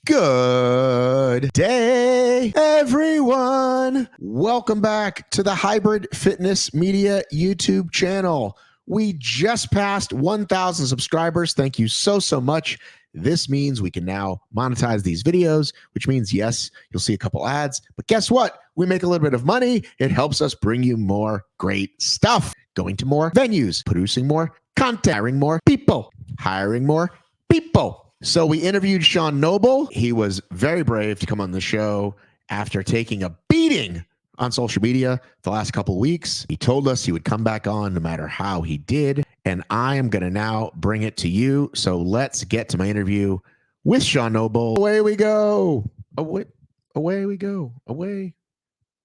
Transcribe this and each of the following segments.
Good day, everyone. Welcome back to the Hybrid Fitness Media YouTube channel. We just passed 1,000 subscribers. Thank you so much. This means we can now monetize these videos, which means, yes, you'll see a couple ads. But guess what? We make a little bit of money. It helps us bring you more great stuff. Going to more venues, producing more content, hiring more people. So we interviewed Sean Noble. He was very brave to come on the show after taking a beating on social media the last couple of weeks. He told us he would come back on no matter how he did. And I am going to now bring it to you. So let's get to my interview with Sean Noble. Away we go. Away we go. Away.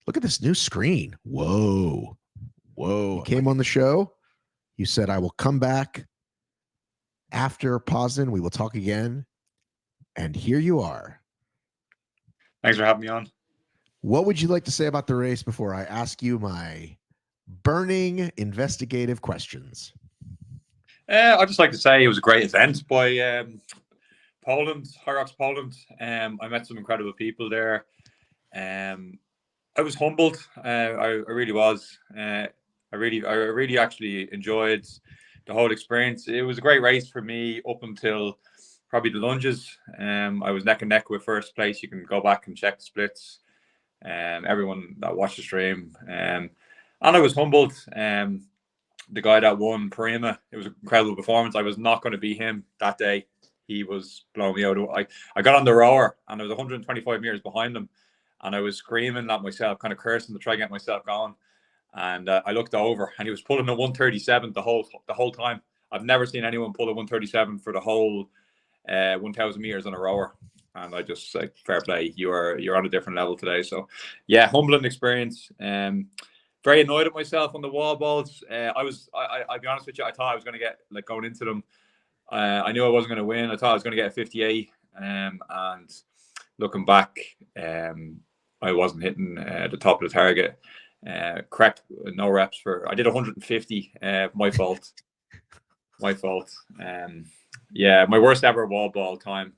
Look at this new screen. Whoa. You came on the show. You said, I will come back after Poznan. We will talk again. And here you are. Thanks for having me on. What would you like to say about the race before I ask you my burning investigative questions? I'd just like to say it was a great event by Poland, HYROX Poland. I met some incredible people there. I was humbled. I really was. I really actually enjoyed the whole experience. It was a great race for me up until probably the lunges. I was neck and neck with first place. You can go back and check the splits. Everyone that watched the stream. And I was humbled. The guy that won, Prima, it was an incredible performance. I was not going to beat him that day. He was blowing me out. I got on the rower and I was 125 meters behind him. And I was screaming at myself, kind of cursing to try and get myself going. And I looked over and he was pulling a 137 the whole time. I've never seen anyone pull a 137 for the whole 1,000 meters on a rower. And I just like, fair play. You're on a different level today. So yeah, humbling experience. Very annoyed at myself on the wall balls. I'll be honest with you. I thought I was going to get like going into them. I knew I wasn't going to win. I thought I was going to get a 58. And looking back, I wasn't hitting the top of the target. Correct, no reps for. I did 150. My fault. Yeah, my worst ever wall ball time.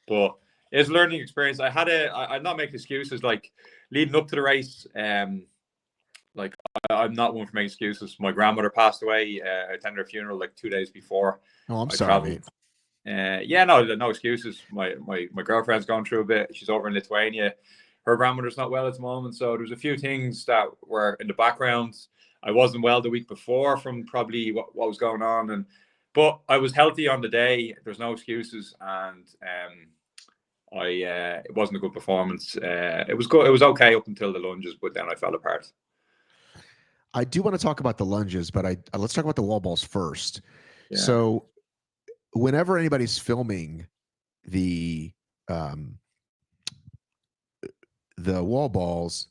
But it was a learning experience. I'd not make excuses like leading up to the race. Like I'm not one for making excuses. My grandmother passed away. I attended her funeral like 2 days before. Oh, I'm sorry. Yeah, no excuses. My girlfriend's going through a bit. She's over in Lithuania. Her grandmother's not well at the moment, so there's a few things that were in the background. I wasn't well the week before from probably what was going on, but I was healthy on the day. There's no excuses, and it wasn't a good performance. It was good. It was okay up until the lunges, but then I fell apart. I do want to talk about the lunges, but let's talk about the wall balls first. Yeah. So whenever anybody's filming the wall balls,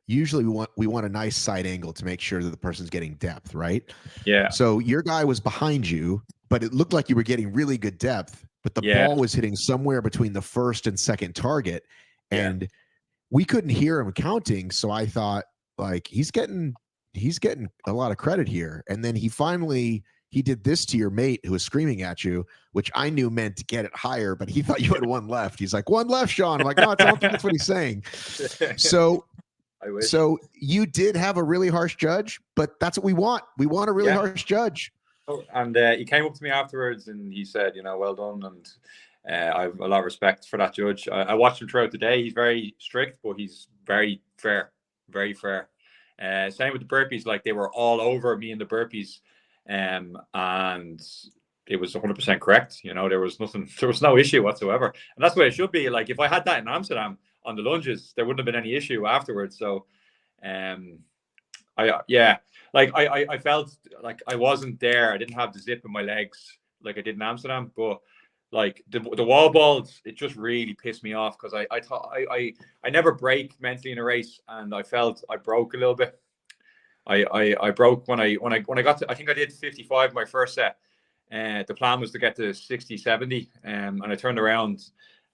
usually we want a nice side angle to make sure that the person's getting depth, right? Yeah. So your guy was behind you, but it looked like you were getting really good depth, but the ball was hitting somewhere between the first and second target, and we couldn't hear him counting. So I thought, like, he's getting a lot of credit here. And then he did this to your mate who was screaming at you, which I knew meant to get it higher, but he thought you had one left. He's like, one left, Sean. I'm like, no, I don't think that's what he's saying. So you did have a really harsh judge, but that's what we want. We want a really harsh judge. Oh, and he came up to me afterwards and he said, well done. And I have a lot of respect for that judge. I watched him throughout the day. He's very strict, but he's very fair, very fair. Same with the burpees. Like, they were all over me in the burpees. And it was 100% correct. There was no issue whatsoever. And that's the way it should be. Like, if I had that in Amsterdam on the lunges, there wouldn't have been any issue afterwards. So, I felt like I wasn't there. I didn't have the zip in my legs like I did in Amsterdam. But like the wall balls, it just really pissed me off because I thought I never break mentally in a race, and I felt I broke a little bit. I broke when I got to, I think I did 55 my first set. The plan was to get to 60, 70. And I turned around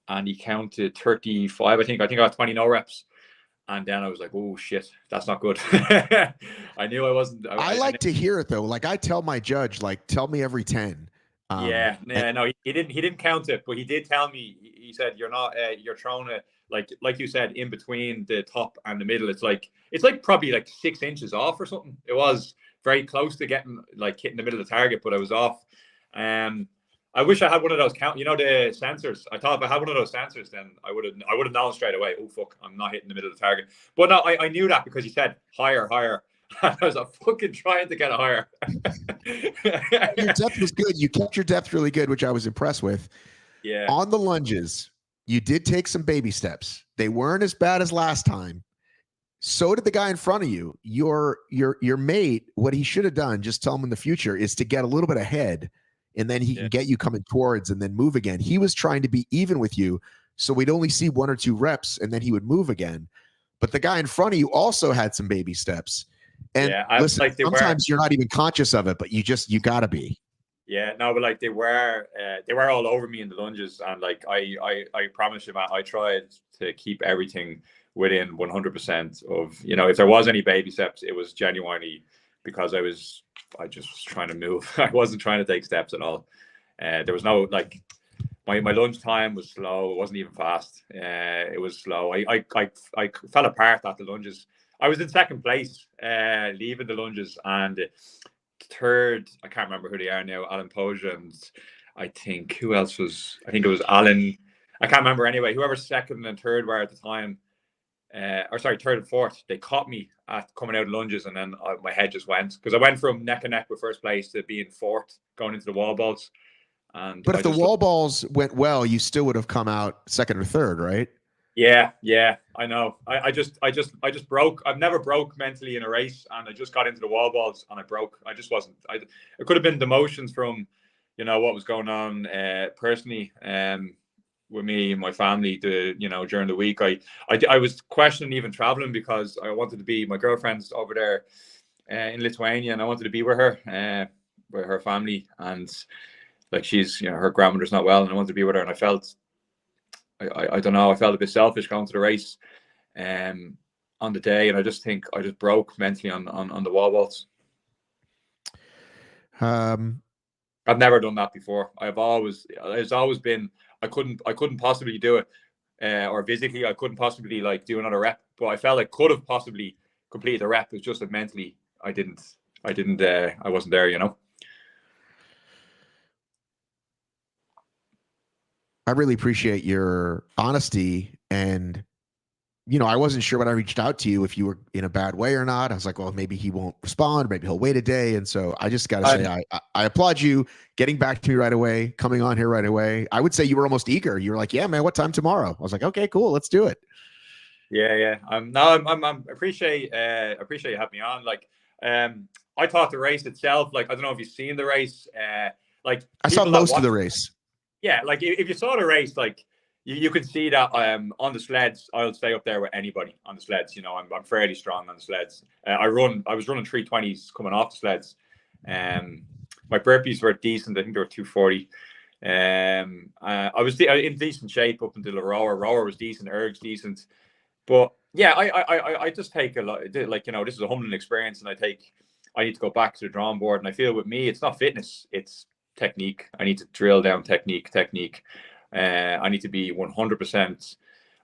and he counted 35. I think I got 20 no reps. And then I was like, oh shit, that's not good. I knew I wasn't. I like to hear it though. Like, I tell my judge, like, tell me every 10. Yeah, And yeah, no, he didn't. He didn't count it, but he did tell me. He said you're not. You're throwing it like you said in between the top and the middle. It's like probably like 6 inches off or something. It was very close to getting like hitting the middle of the target, but I was off. Um, I wish I had one of those count. You know the sensors. I thought if I had one of those sensors, then I would have known straight away. Oh fuck, I'm not hitting the middle of the target. But no, I knew that because he said higher, higher. I was fucking trying to get it higher. your depth was good. You kept your depth really good, which I was impressed with. Yeah. On the lunges, you did take some baby steps. They weren't as bad as last time. So did the guy in front of you. Your mate, what he should have done, just tell him in the future, is to get a little bit ahead, and then he can get you coming towards and then move again. He was trying to be even with you, so we'd only see 1 or 2 reps, and then he would move again. But the guy in front of you also had some baby steps. And Yeah, listen, like sometimes you're not even conscious of it, but you gotta be. yeah, no, but like they were all over me in the lunges, and like I promise you, Matt, I tried to keep everything within 100% of, if there was any baby steps, it was genuinely because I just was trying to move. I wasn't trying to take steps at all. There was no like my lunge time was slow. It wasn't even fast. It was slow. I fell apart at the lunges. I was in second place, leaving the lunges, and third, I can't remember who they are now. Alan Poja, and I think who else was? I think it was Alan. I can't remember anyway. Whoever second and third were at the time, or sorry, third and fourth. They caught me at coming out of lunges, and then my head just went because I went from neck and neck with first place to being fourth, going into the wall balls. And But I if the just wall balls went well, you still would have come out second or third, right? yeah, I know. I just broke. I've never broke mentally in a race, and I just got into the wall balls and I broke. I just wasn't. It could have been the emotions from, what was going on personally, with me and my family. During the week, I was questioning even traveling because I wanted to be. My girlfriend's over there in Lithuania, and I wanted to be with her family, and like she's, her grandmother's not well, and I wanted to be with her, and I felt. I don't know. I felt a bit selfish going to the race, on the day, and I just think I just broke mentally on the wall balls. Um, I've never done that before. It's always been I couldn't possibly do it, or physically I couldn't possibly like do another rep. But I felt I could have possibly completed a rep. It's just that mentally I wasn't there. I really appreciate your honesty. And, I wasn't sure when I reached out to you if you were in a bad way or not. I was like, well, maybe he won't respond. Maybe he'll wait a day. And so I just got to say, I applaud you getting back to me right away, coming on here right away. I would say you were almost eager. You were like, yeah, man, what time tomorrow? I was like, okay, cool. Let's do it. Yeah. I'm appreciate you having me on. Like, I thought the race itself, like, I don't know if you've seen the race, like I saw people that most of watch the race. yeah, like if you saw the race, like you could see that on the sleds, I'll stay up there with anybody on the sleds. I'm fairly strong on the sleds. I was running 320s coming off the sleds. My burpees were decent. I think they were 240. I was in decent shape up until the rower. Rower was decent. Erg's decent. But yeah, I just take a lot. Like, this is a humbling experience, and I need to go back to the drawing board. And I feel with me, it's not fitness, it's technique. I need to drill down technique. I need to be 100%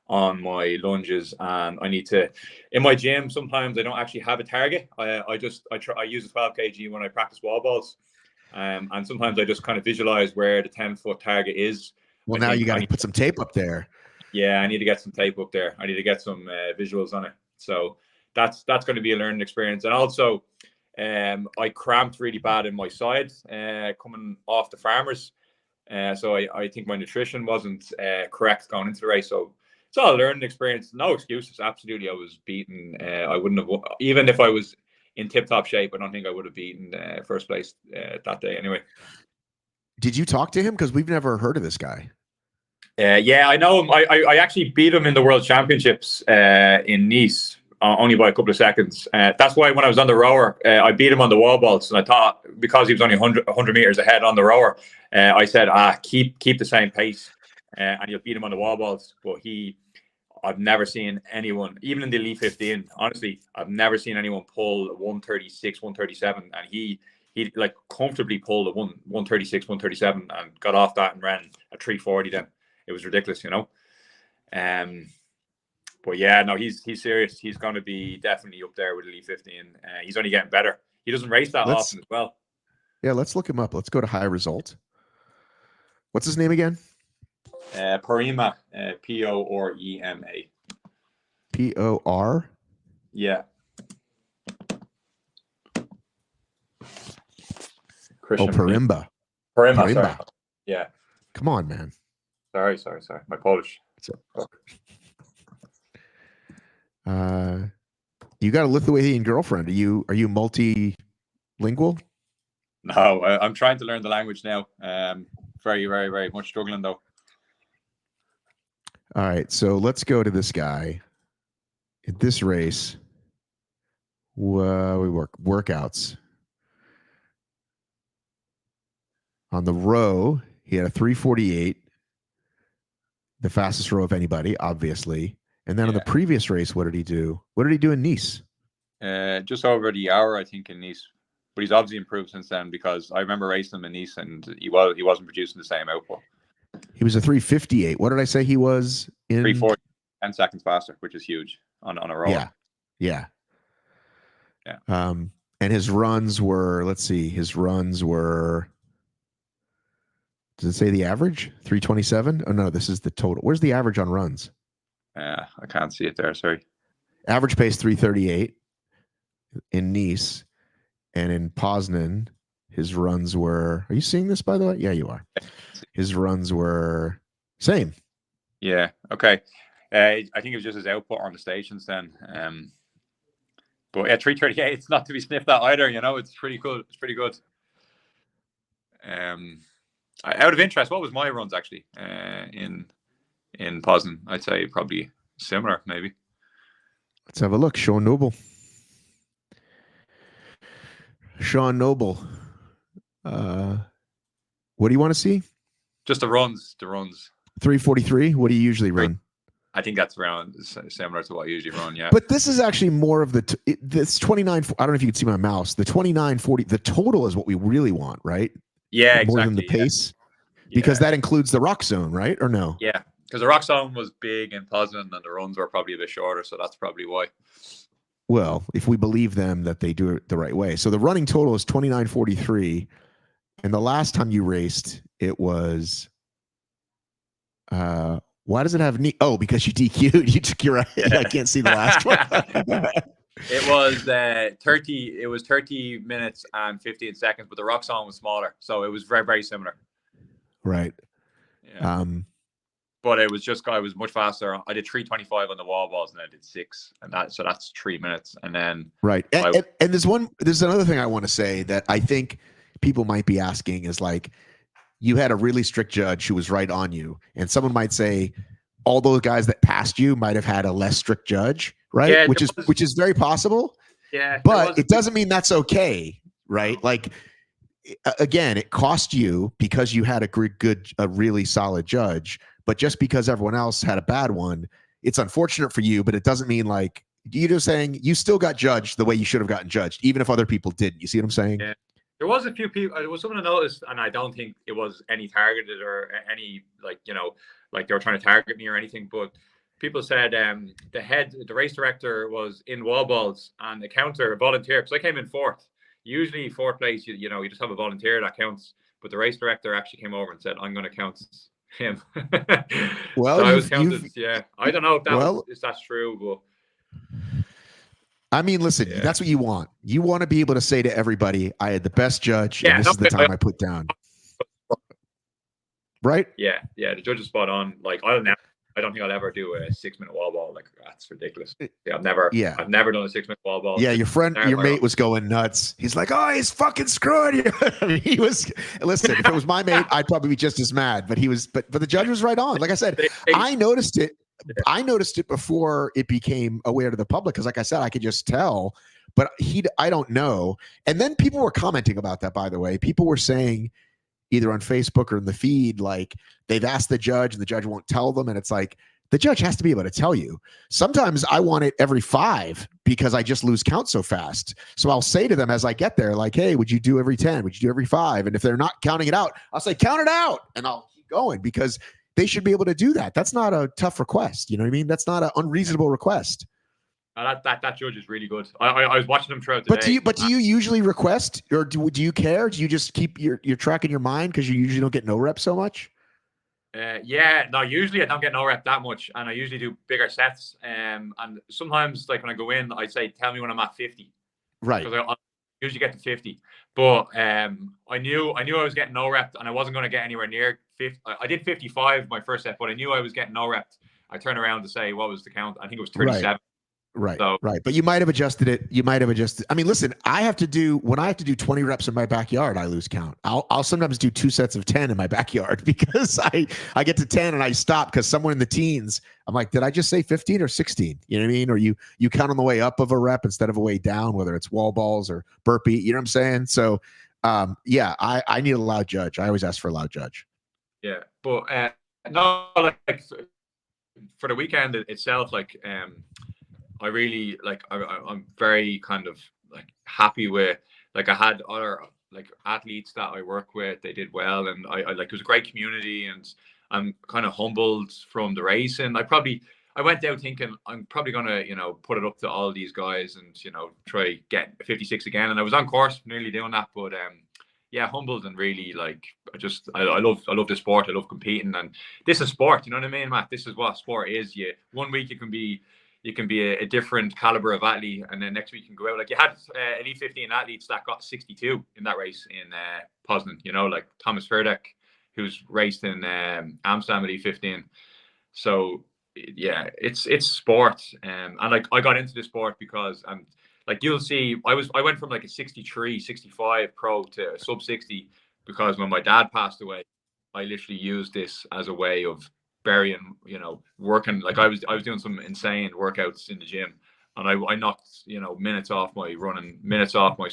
on my lunges, and I need to, in my gym, sometimes I don't actually have a target. I use a 12 kg when I practice wall balls. And sometimes I just kind of visualize where the 10-foot target is. Well, now you got to put some tape up there. Yeah, I need to get some tape up there. I need to get some visuals on it. So that's going to be a learning experience. And also, I cramped really bad in my side coming off the farmers. So I think my nutrition wasn't correct going into the race. So it's all a learning experience. No excuses. Absolutely, I was beaten. I wouldn't have, even if I was in tip-top shape, I don't think I would have beaten first place that day anyway. Did you talk to him? Because we've never heard of this guy. Yeah, I know him. I actually beat him in the World Championships in Nice, only by a couple of seconds. That's why when I was on the rower, I beat him on the wall balls, and I thought because he was only 100 meters ahead on the rower, I said, keep the same pace, and you'll beat him on the wall balls. But I've never seen anyone, even in the Elite 15. Honestly, I've never seen anyone pull 136, 137, and he he like comfortably pulled a 136, 137 and got off that and ran a 340 then. It was ridiculous, you know. But yeah, no, he's serious. He's going to be definitely up there with Elite 15. He's only getting better. He doesn't race that often as well. Yeah, let's look him up. Let's go to High Result. What's his name again? Porema, P-O-R-E-M-A. P-O-R? Yeah. Christian Porema. Sorry. Yeah. Come on, man. Sorry. My Polish. You got a Lithuanian girlfriend. Are you multilingual? No, I'm trying to learn the language now. Very, very, very much struggling though. All right, so let's go to this guy. In this race, we work workouts. On the row, he had a 3:48, the fastest row of anybody, obviously. And then on the previous race, what did he do? What did he do in Nice? Just over the hour, I think, in Nice. But he's obviously improved since then, because I remember racing him in Nice and he wasn't producing the same output. He was a 3:58. What did I say he was in? 3:40, 10 seconds faster, which is huge on a row. Yeah. And his runs were, let's see, does it say the average? 3:27? Oh no, this is the total. Where's the average on runs? I can't see it there, sorry. Average pace 3:38 in Nice, and in Poznan, his runs were, are you seeing this, by the way? Yeah, you are. His runs were same. Yeah, okay. I think it was just his output on the stations then. But yeah, 3:38, it's not to be sniffed at either, you know. It's pretty good. It's pretty good. Out of interest, what was my runs actually in Poznan? I'd say probably similar, maybe. Let's have a look. Sean Noble. What do you want to see? Just the runs. 3:43. What do you usually run? I think that's around similar to what I usually run, yeah. But this is actually more of this 29. I don't know if you can see my mouse. The 29:40. The total is what we really want, right? Yeah, more exactly. Than the pace, because that includes the rock zone, right? Or no? Yeah, because the rock zone was big in Poznan and the runs were probably a bit shorter, so that's probably why. Well, if we believe them that they do it the right way. So the running total is 29:43, and the last time you raced, it was. Why does it have Oh, because you DQ'd. You took your. I can't see the last one. It was 30. It was 30 minutes and 15 seconds, but the rock zone was smaller, so it was very, very similar. Right. Yeah. But it was I was much faster. I did 3:25 on the wall balls, and I did 6, and that's 3 minutes, and then right. And there's another thing I want to say that I think people might be asking is like, you had a really strict judge who was right on you, and someone might say all those guys that passed you might have had a less strict judge, right? Yeah, which is very possible. Yeah, but it doesn't mean that's okay, right? No. Like, again, it cost you because you had a really solid judge, but just because everyone else had a bad one, it's unfortunate for you, but it doesn't mean like, you're just saying you still got judged the way you should have gotten judged, even if other people didn't. You see what I'm saying? Yeah. There was a few people. There was someone I noticed, and I don't think it was any targeted or any like they were trying to target me or anything. But people said the race director was in wall balls and the counter volunteer, because I came in 4th. Usually 4th place, you just have a volunteer that counts. But the race director actually came over and said, "I'm going to count him." Well, so I was counted. Yeah, I don't know if that's true, but. I mean, listen, that's what you want. You want to be able to say to everybody, I had the best judge, and this is the time I put down. Right? Yeah. The judge is spot on. Like, I don't think I'll ever do a 6-minute wall ball. Like, that's ridiculous. I've never done a 6-minute wall ball. Yeah, your mate was going nuts. He's like, oh, he's fucking screwing you. I mean, listen, if it was my mate, I'd probably be just as mad, but the judge was right on. Like I said, I noticed it. I noticed it before it became aware to the public, because like I said, I could just tell, but I don't know. And then people were commenting about that, by the way. People were saying either on Facebook or in the feed, like they've asked the judge and the judge won't tell them. And it's like, the judge has to be able to tell you. Sometimes I want it every 5 because I just lose count so fast. So I'll say to them as I get there, like, hey, would you do every 10? Would you do every 5? And if they're not counting it out, I'll say, count it out. And I'll keep going because they should be able to do that. That's not a tough request. You know what I mean? That's not an unreasonable request. That judge is really good. I was watching him throughout the day. But do you usually request, or do you care? Do you just keep your track in your mind because you usually don't get no rep so much? Yeah, no, usually I don't get no rep that much, and I usually do bigger sets. And sometimes, like when I go in, I say, "Tell me when I'm at 50," right? Because I usually get to 50. But I knew I was getting no rep, and I wasn't going to get anywhere near 50. I did 55 my first set, but I knew I was getting no rep. I turned around to say, "What was the count?" I think it was 37. Right. So, right. But you might have adjusted it. I mean, listen, when I have to do 20 reps in my backyard, I lose count. I'll sometimes do 2 sets of 10 in my backyard because I get to 10 and I stop because somewhere in the teens, I'm like, did I just say 15 or 16? You know what I mean? Or you count on the way up of a rep instead of a way down, whether it's wall balls or burpee. You know what I'm saying? So, yeah, I need a loud judge. I always ask for a loud judge. Yeah. But no, like for the weekend itself, like, I really like. I'm very kind of like happy with. Like I had other like athletes that I work with. They did well, and I like it was a great community, and I'm kind of humbled from the racing. I went out thinking I'm probably gonna put it up to all these guys and try get 56 again, and I was on course nearly doing that, but yeah, humbled and really like I love the sport. I love competing, and this is sport. You know what I mean, Matt? This is what sport is. One week you can be a different caliber of athlete, and then next week you can go out. Like you had Elite 15 athletes that got 62 in that race in Poznan. Like Thomas Ferdek, who's raced in Amsterdam Elite 15. So yeah, it's sport, and like I got into the sport because like you'll see, I went from like a 63, 65 pro to a sub 60 because when my dad passed away, I literally used this as a way of burying, working. Like I was doing some insane workouts in the gym, and I knocked minutes off my running, minutes off my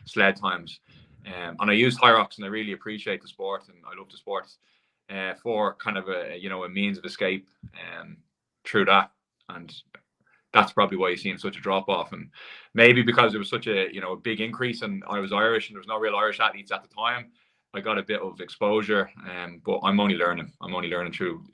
sled times, and I used HYROX, and I really appreciate the sport, and I love the sport for kind of a means of escape through that, and that's probably why you seen such a drop off, and maybe because there was such a a big increase, and I was Irish, and there was no real Irish athletes at the time. I got a bit of exposure, but I'm only learning. I'm only learning through,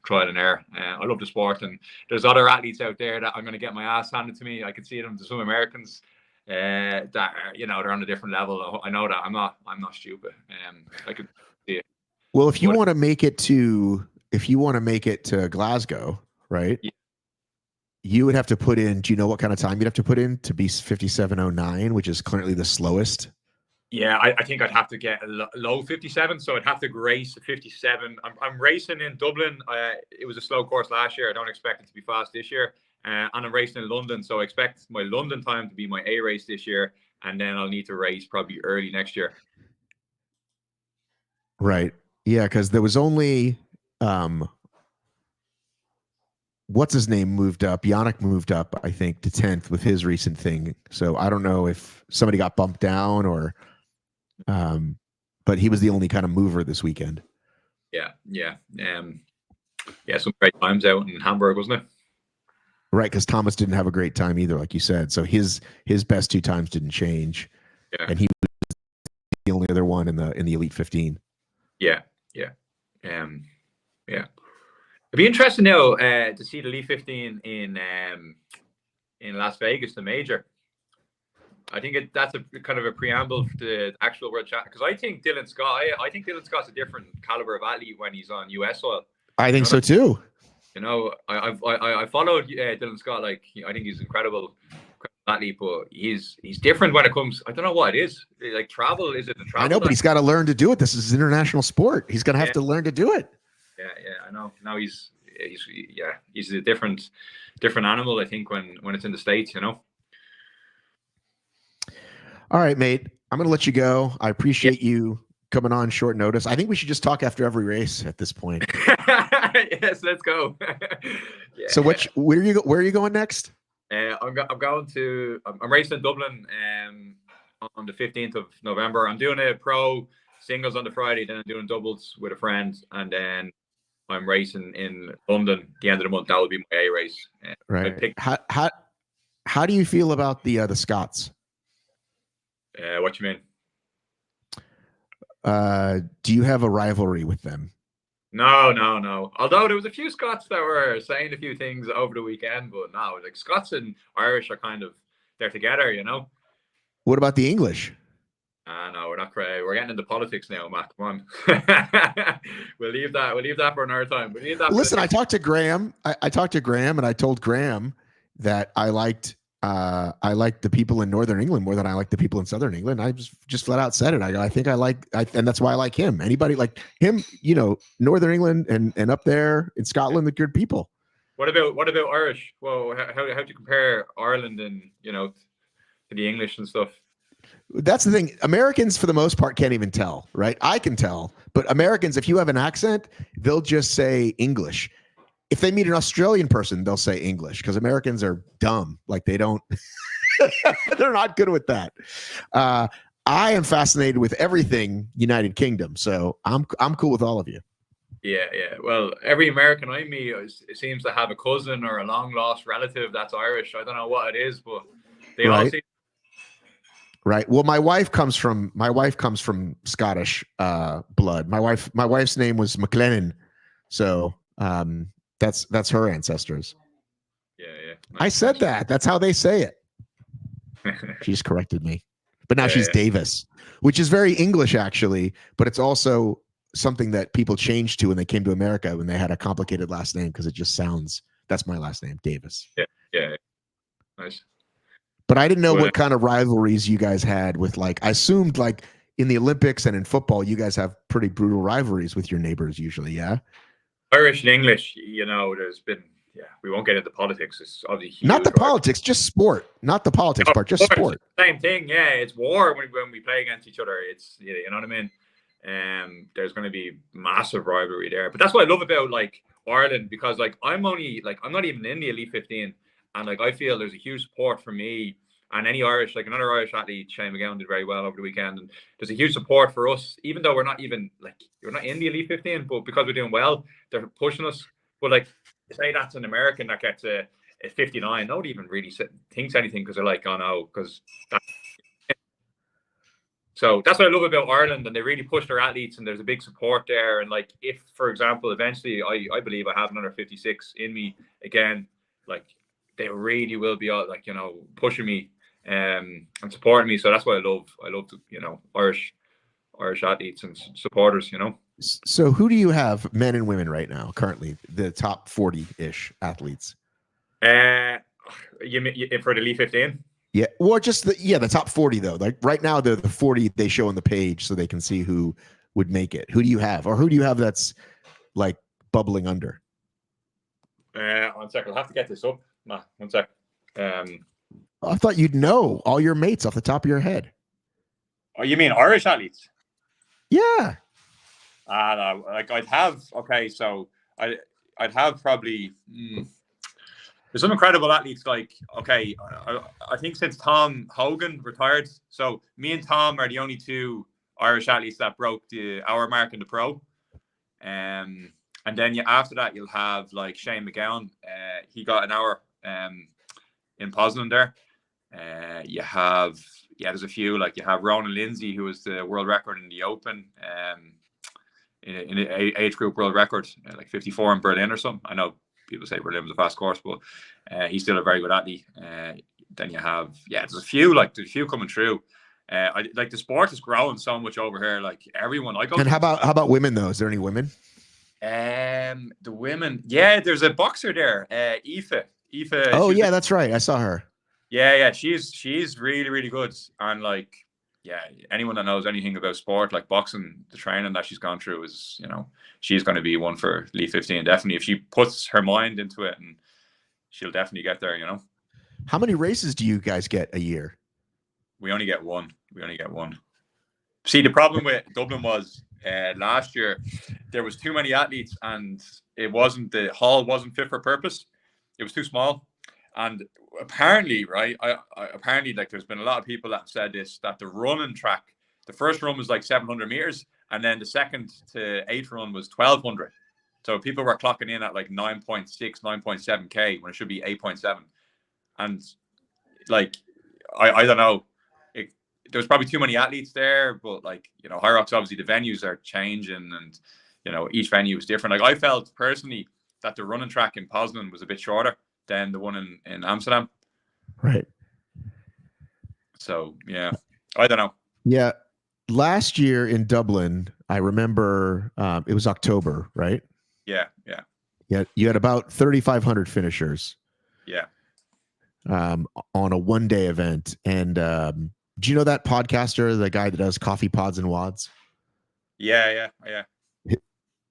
trial and error. I love the sport, and there's other athletes out there that I'm going to get my ass handed to me. I can see them to some Americans that are, they're on a different level. I know that I'm not stupid. I could see it. Well, if you want to make it to Glasgow, right? Yeah. You would have to put in. Do you know what kind of time you'd have to put in to be 57:09, which is currently the slowest? Yeah, I think I'd have to get a low 57, so I'd have to race 57. I'm racing in Dublin. It was a slow course last year. I don't expect it to be fast this year. And I'm racing in London, so I expect my London time to be my A race this year, and then I'll need to race probably early next year. Right. Yeah, because there was only what's his name moved up. Yannick moved up, I think, to 10th with his recent thing. So I don't know if somebody got bumped down or but he was the only kind of mover this weekend. Yeah. Some great times out in Hamburg, wasn't it? Right, because Thomas didn't have a great time either, like you said. So his best 2 times didn't change, and he was the only other one in the Elite 15. Yeah. It'd be interesting now to see the Elite 15 in Las Vegas, the major. I think that's a kind of a preamble to the actual World Champ, because I think Dylan Scott's a different caliber of athlete when he's on US soil. I think so too. I followed Dylan Scott. Like I think he's incredible athlete, but he's different when it comes. I don't know what it is. Like travel, is it the travel? I know, but he's got to learn to do it. This is international sport. He's gonna have to learn to do it. Yeah, I know. Now he's a different animal. I think when it's in the States, All right, mate. I'm going to let you go. I appreciate you coming on short notice. I think we should just talk after every race at this point. Yes, let's go. Yeah. So where are you going next? I'm racing in Dublin on the 15th of November. I'm doing a pro singles on the Friday, then I'm doing doubles with a friend, and then I'm racing in London at the end of the month. That will be my A race. I Right. picked. How do you feel about the Scots? What you mean? Do you have a rivalry with them? No, no, no. Although there was a few Scots that were saying a few things over the weekend, but no, like Scots and Irish are kind of they're together, you know. What about the English? No, we're not crazy. We're getting into politics now, Matt. Come on. We'll leave that. We'll leave that for another time. We'll leave that. Listen, I talked to Graham. I talked to Graham, and I told Graham that I liked the people in Northern England more than I like the people in Southern England. I just flat out said it. I think and that's why I like him. Anybody like him, Northern England and up there in Scotland, the good people. What about Irish? Well, how do you compare Ireland and to the English and stuff? That's the thing. Americans, for the most part, can't even tell, right? I can tell, but Americans, if you have an accent, they'll just say English. If they meet an Australian person, they'll say English because Americans are dumb. Like they don't, they're not good with that. I am fascinated with everything United Kingdom, so I'm cool with all of you. Yeah. Well, every American I meet seems to have a cousin or a long lost relative that's Irish. I don't know what it is, but they all seem. Right. Well, my wife comes from Scottish blood. My wife's name was McLennan, so that's her ancestors. Yeah. Nice. I said that. That's how they say it. She's corrected me, but now she's Davis, which is very English actually, but it's also something that people changed to when they came to America when they had a complicated last name because it just sounds. That's my last name, Davis. Yeah. Nice. But I didn't know what kind of rivalries you guys had with I assumed in the Olympics and in football, you guys have pretty brutal rivalries with your neighbors usually, yeah? Irish and English, there's been, we won't get into politics. It's obviously huge. Not the politics, just sport. Not the politics part, just sport. Same thing, yeah. It's war when we play against each other. It's, you know what I mean? There's going to be massive rivalry there. But that's what I love about Ireland because I'm not even in the Elite 15. And I feel there's a huge support for me and any Irish, another Irish athlete, Shane McGowan did very well over the weekend. And there's a huge support for us, even though we're not even we're not in the Elite 15, but because we're doing well, they're pushing us. But say that's an American that gets a 59, nobody even really thinks anything because they're oh no, because that's. So that's what I love about Ireland, and they really push their athletes, and there's a big support there. And if, for example, eventually I believe I have another 56 in me again, they really will be pushing me and supporting me. So that's what I love. I love Irish athletes and supporters. So who do you have, men and women, right now? Currently, the top 40-ish athletes. You mean for the Elite 15? Yeah, well, just the top 40 though. Right now, the 40 they show on the page, so they can see who would make it. Who do you have, or who do you have that's bubbling under? 1 sec. I'll have to get this up. Nah, 1 sec. I thought you'd know all your mates off the top of your head. Oh, you mean Irish athletes? Yeah. No, I'd have. Okay, so I'd have probably. There's some incredible athletes. I think since Tom Hogan retired, so me and Tom are the only two Irish athletes that broke the hour mark in the pro. And then after that, you'll have Shane McGowan. He got an hour in Poznan there. You have, there's a few, you have Ronan Lindsay, who was the world record in the Open, in an age group world record, 54 in Berlin or something. I know people say Berlin was a fast course, but he's still a very good athlete. Then you have, there's a few coming through. The sport is growing so much over here. Everyone, And how about women though? Is there any women? The women, there's a boxer there, Aoife. Oh yeah, that's right. I saw her. Yeah, she's really, really good. And anyone that knows anything about sport, boxing, the training that she's gone through is, she's going to be one for Elite 15. Definitely, if she puts her mind into it, and she'll definitely get there. How many races do you guys get a year? We only get one. See, the problem with Dublin was last year there was too many athletes, and the hall wasn't fit for purpose. It was too small, and apparently, right? Apparently, there's been a lot of people that have said this, that the running track, the first run was 700 meters, and then the second to eighth run was 1200. So people were clocking in at like 9.6, 9.7K when it should be 8.7. And like, I don't know. There was probably too many athletes there, but like, you know, HYROX, obviously the venues are changing and, you know, each venue is different. Like I felt personally that the running track in Poznan was a bit shorter than the one in Amsterdam. Right. So, yeah, I don't know. Yeah. Last year in Dublin, I remember it was October, right? Yeah, yeah. Yeah. You had about 3,500 finishers. Yeah. On a 1-day event. And do you know that podcaster, the guy that does Coffee Pods and Wads? Yeah.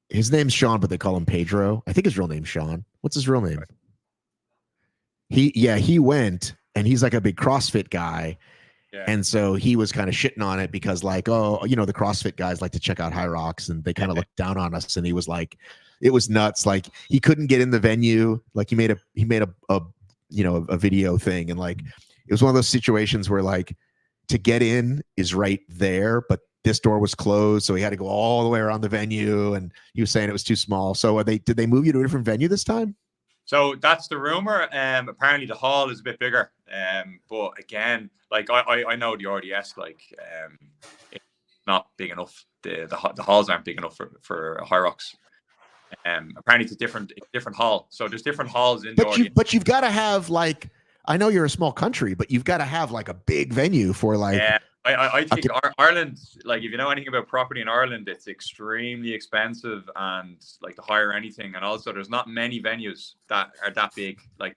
His name's Sean, but they call him Pedro. I think his real name's Sean. What's his real name? Right. He went, and he's like a big CrossFit guy. Yeah. And so he was kind of shitting on it because, like, oh, you know, the CrossFit guys like to check out HYROX, and they kind of looked down on us. And he was like, it was nuts. Like he couldn't get in the venue. Like he made a you know, a video thing, and like it was one of those situations where like to get in is right there, but this door was closed, so he had to go all the way around the venue, and he was saying it was too small. So did they move you to a different venue this time? So that's the rumor. Apparently the hall is a bit bigger. But again, like I know the RDS, like it's not big enough. The halls aren't big enough for HYROX. Apparently it's a different hall. So there's different halls in but you've got to have, like, I know you're a small country, but you've got to have like a big venue for like. Yeah, I think Ireland, like if you know anything about property in Ireland, it's extremely expensive and like to hire anything, and also there's not many venues that are that big. Like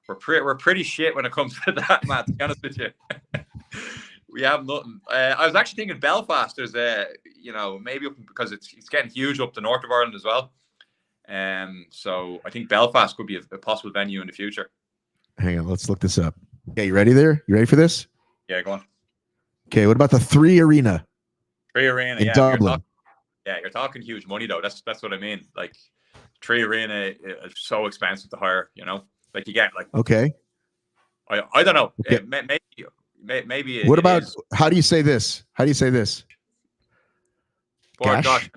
we're pretty shit when it comes to that, Matt. To be honest with you, we have nothing. I was actually thinking Belfast. There's you know, maybe because it's getting huge up the north of Ireland as well. So I think Belfast could be a possible venue in the future. Hang on, let's look this up. Okay, you ready there? You ready for this? Yeah, go on. Okay, what about the 3 Arena? 3 Arena, in Dublin. You're talking huge money though. That's what I mean. Like 3 Arena is so expensive to hire. You know, like you get like. Okay. I don't know. Okay. Maybe. What about how do you say this? How do you say this? Gosh.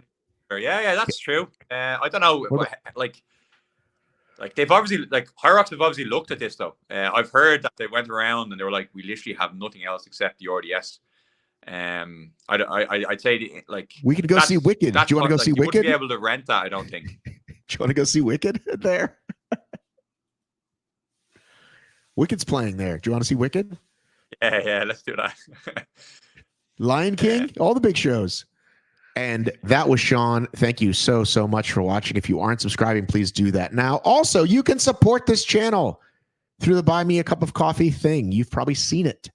Yeah, that's true. I don't know. Like they've obviously, like HYROX have obviously looked at this though. I've heard that they went around and they were like, we literally have nothing else except the RDS. I'd say like we could go see Wicked. Do you want to go see Wicked? You wouldn't be able to rent that, I don't think. Do you want to go see Wicked there? Wicked's playing there. Do you want to see Wicked? Yeah, let's do that. Lion King, all the big shows. And that was Sean. Thank you so much for watching. If you aren't subscribing, please do that now. Also, you can support this channel through the Buy Me a Cup of Coffee thing. You've probably seen it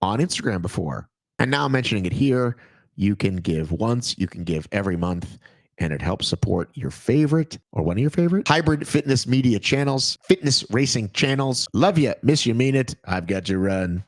on Instagram before. And now I'm mentioning it here. You can give once, you can give every month, and it helps support your favorite or one of your favorite hybrid fitness media channels, fitness racing channels. Love you. Miss you. Mean it. I've got to run.